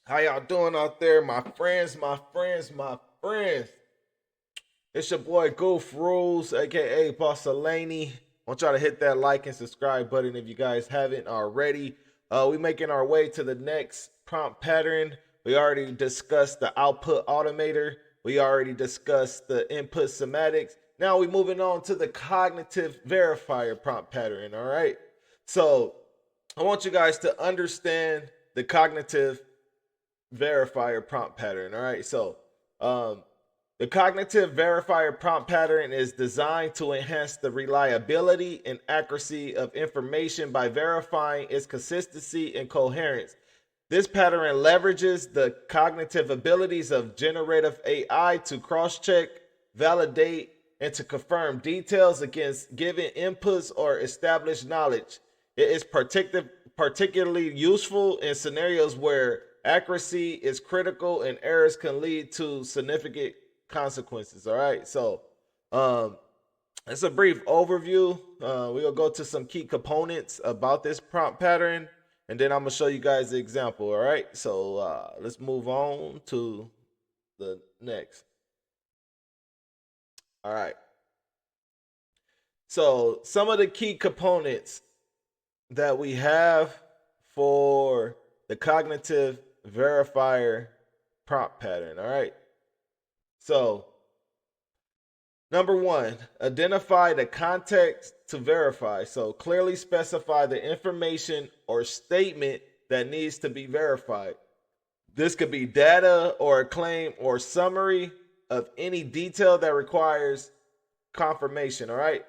How y'all doing out there, my friends, my friends, my friends? It's your boy Goof Rules, aka Bossalani. Want y'all to hit that like and subscribe button if you guys haven't already. We making our way to the next prompt pattern. We already discussed the output automator. We already discussed the input semantics. Now we moving on to the cognitive verifier prompt pattern. All right. So I want you guys to understand the cognitive verifier prompt pattern. All right. So um, the cognitive verifier prompt pattern is designed to enhance the reliability and accuracy of information by verifying its consistency and coherence. This pattern leverages the cognitive abilities of generative AI to cross check, validate, and to confirm details against given inputs or established knowledge. It is particularly useful in scenarios where accuracy is critical and errors can lead to significant consequences. All right, so um, that's a brief overview. We'll go to some key components about this prompt pattern, and then I'm gonna show you guys the example. All right, so let's move on to the next. All right, so some of the key components that we have for the cognitive verifier prompt pattern. All right, so number one, identify the context to verify. So clearly specify the information or statement that needs to be verified. This could be data or a claim or summary of any detail that requires confirmation. All right.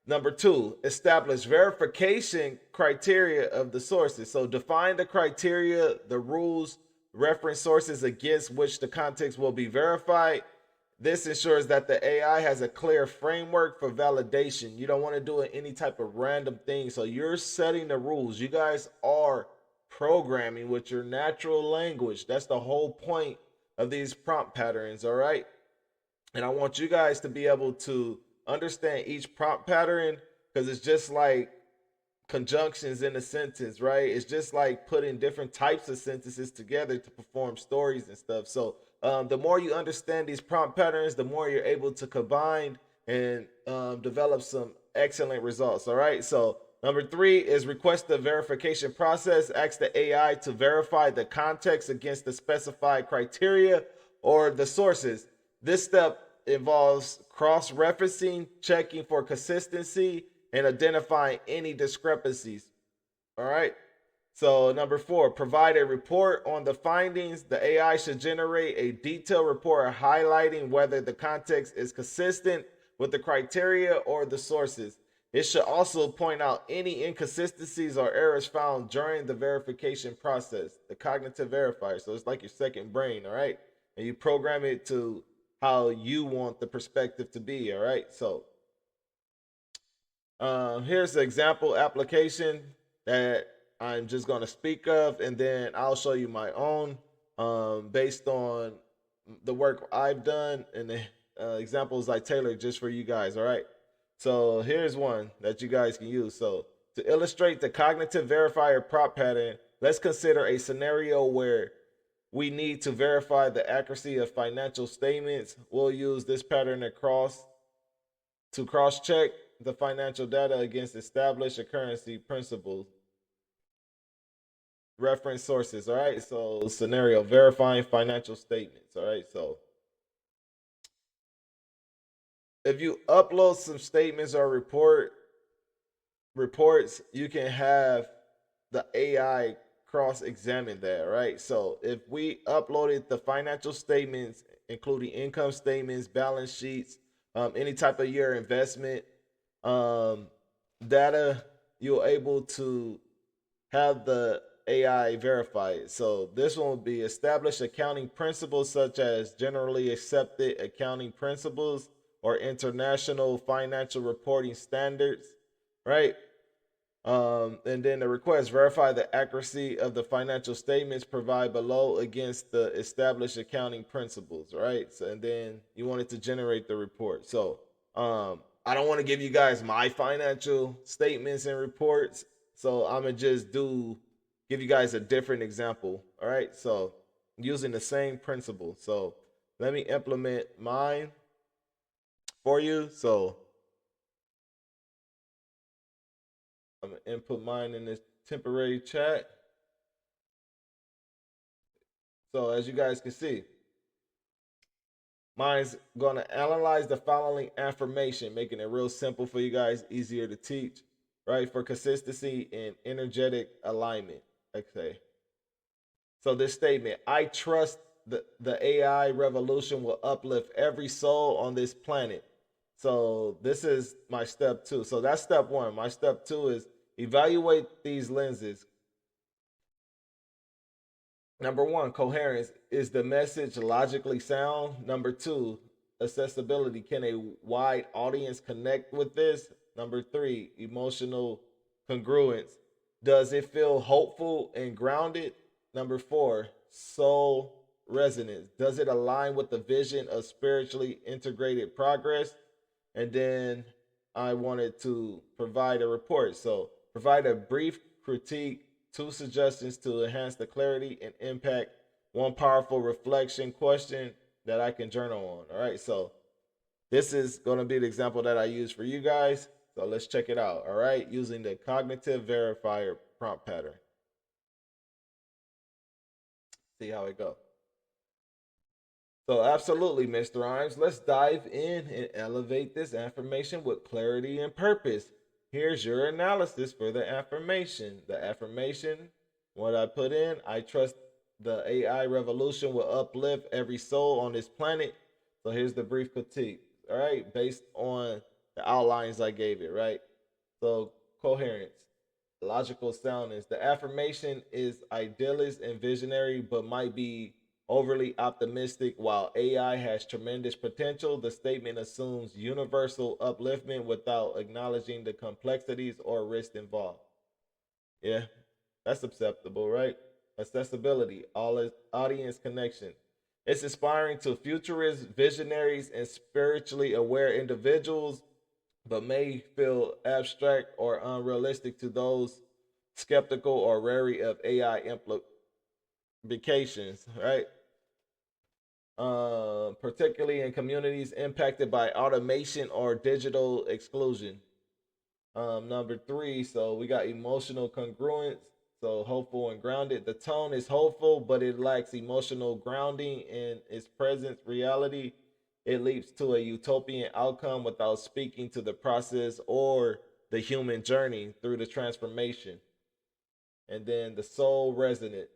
Number two, establish verification criteria of the sources. So define the criteria, the rules, reference sources against which the context will be verified. This ensures that the AI has a clear framework for validation. You don't want to do any type of random thing. So you're setting the rules. You guys are programming with your natural language. That's the whole point of these prompt patterns, all right? And I want you guys to be able to understand each prompt pattern because it's just like conjunctions in a sentence, right? It's just like putting different types of sentences together to perform stories and stuff. So the more you understand these prompt patterns, the more you're able to combine and develop some excellent results. All right. So number three is request the verification process. Ask the AI to verify the context against the specified criteria or the sources. This step involves cross-referencing, checking for consistency, and identifying any discrepancies. All right. So number four, provide a report on the findings. The AI should generate a detailed report highlighting whether the context is consistent with the criteria or the sources. It should also point out any inconsistencies or errors found during the verification process, the cognitive verifier. So it's like your second brain, all right? And you program it to how you want the perspective to be, all right? So here's the example application that I'm just going to speak of, and then I'll show you my own based on the work I've done and the examples I tailored just for you guys. All right. So here's one that you guys can use. So to illustrate the cognitive verifier prop pattern, let's consider a scenario where we need to verify the accuracy of financial statements. We'll use this pattern to cross check the financial data against established currency principles. Reference sources. All right. So scenario, verifying financial statements. All right. So if you upload some statements or reports, you can have the AI cross-examine that, right? So if we uploaded the financial statements, including income statements, balance sheets, any type of your investment um, data, you're able to have the AI verify it. So this one will be establish accounting principles such as generally accepted accounting principles or international financial reporting standards, right? And then the request verify the accuracy of the financial statements provided below against the established accounting principles, right? So, and then you want it to generate the report. So I don't want to give you guys my financial statements and reports. So I'm gonna just give you guys a different example. All right. So using the same principle. So let me implement mine for you. So I'm gonna input mine in this temporary chat. So as you guys can see, mine's going to analyze the following affirmation, making it real simple for you guys, easier to teach, right? For consistency and energetic alignment. Okay. So this statement, I trust the AI revolution will uplift every soul on this planet. So this is my step two. So that's step one. My step two is evaluate these lenses. Number one, coherence. Is the message logically sound? Number two, accessibility. Can a wide audience connect with this? Number three, emotional congruence. Does it feel hopeful and grounded? Number four, soul resonance. Does it align with the vision of spiritually integrated progress? And then I wanted to provide a report. So provide a brief critique, two suggestions to enhance the clarity and impact, one powerful reflection question that I can journal on. All right. So this is going to be the example that I use for you guys. So let's check it out. All right. Using the Cognitive Verifier prompt pattern. See how it goes. So absolutely, Mr. Iiams, let's dive in and elevate this affirmation with clarity and purpose. Here's your analysis for the affirmation. The affirmation, what I put in, I trust the AI revolution will uplift every soul on this planet. So here's the brief critique, all right, based on the outlines I gave it, right? So coherence, logical soundness. The affirmation is idealist and visionary, but might be overly optimistic. While AI has tremendous potential, the statement assumes universal upliftment without acknowledging the complexities or risks involved. Yeah, that's acceptable, right? Accessibility, all audience connection. It's inspiring to futurists, visionaries, and spiritually aware individuals, but may feel abstract or unrealistic to those skeptical or wary of AI implications, right? Particularly in communities impacted by automation or digital exclusion. Number three, so we got emotional congruence, so hopeful and grounded. The tone is hopeful, but it lacks emotional grounding in its present reality. It leads to a utopian outcome without speaking to the process or the human journey through the transformation. And then the soul resonance.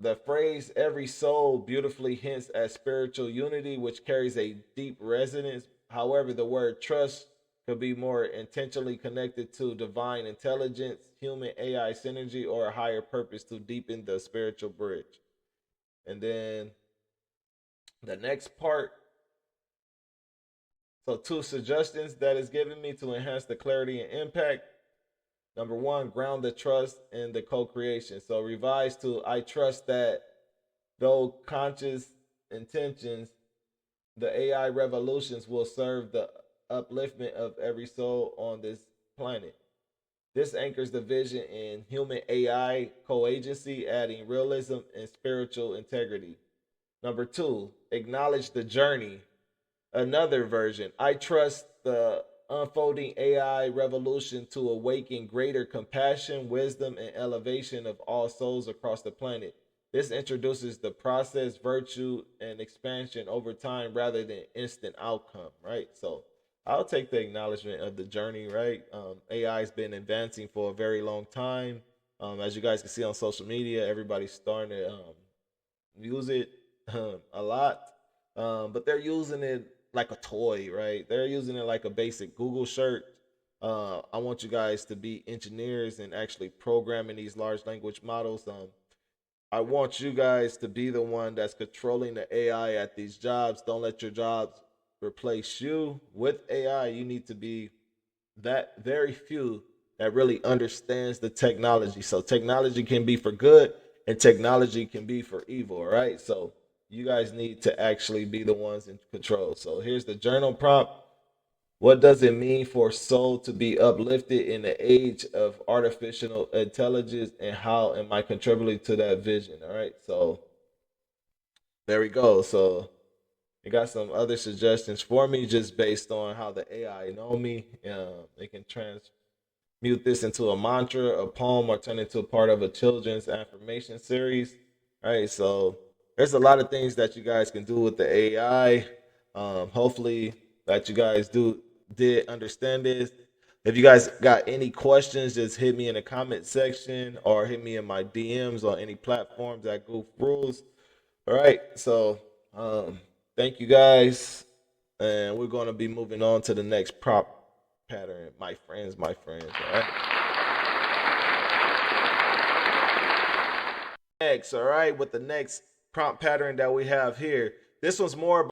The phrase every soul beautifully hints at spiritual unity, which carries a deep resonance. However, the word trust could be more intentionally connected to divine intelligence, human AI synergy, or a higher purpose to deepen the spiritual bridge. And then the next part, so two suggestions that is given me to enhance the clarity and impact. Number one, ground the trust in the co-creation. So revise to I trust that though conscious intentions, the AI revolutions will serve the upliftment of every soul on this planet. This anchors the vision in human AI coagency, adding realism and spiritual integrity. Number two, acknowledge the journey. Another version, I trust the unfolding AI revolution to awaken greater compassion, wisdom, and elevation of all souls across the planet. This introduces the process, virtue, and expansion over time rather than instant outcome, right? So I'll take the acknowledgement of the journey, right? AI has been advancing for a very long time. As you guys can see on social media, everybody's starting to use it a lot, but they're using it like a toy, right? They're using it like a basic Google shirt. I want you guys to be engineers and actually programming these large language models. I want you guys to be the one that's controlling the AI at these jobs. Don't let your jobs replace you with AI. You need to be that very few that really understands the technology. So technology can be for good and technology can be for evil, right? So you guys need to actually be the ones in control. So here's the journal prompt. What does it mean for soul to be uplifted in the age of artificial intelligence, and how am I contributing to that vision? All right, so there we go. So you got some other suggestions for me just based on how the AI know me. It can transmute this into a mantra, a poem, or turn it into a part of a children's affirmation series. All right, so there's a lot of things that you guys can do with the AI. Hopefully that you guys did understand this. If you guys got any questions, just hit me in the comment section or hit me in my DMs on any platforms at Goof Rules. All right, so thank you guys, and we're going to be moving on to the next prop pattern, my friends, my friends. All right, next, all right, with the next prompt pattern that we have here. This one's more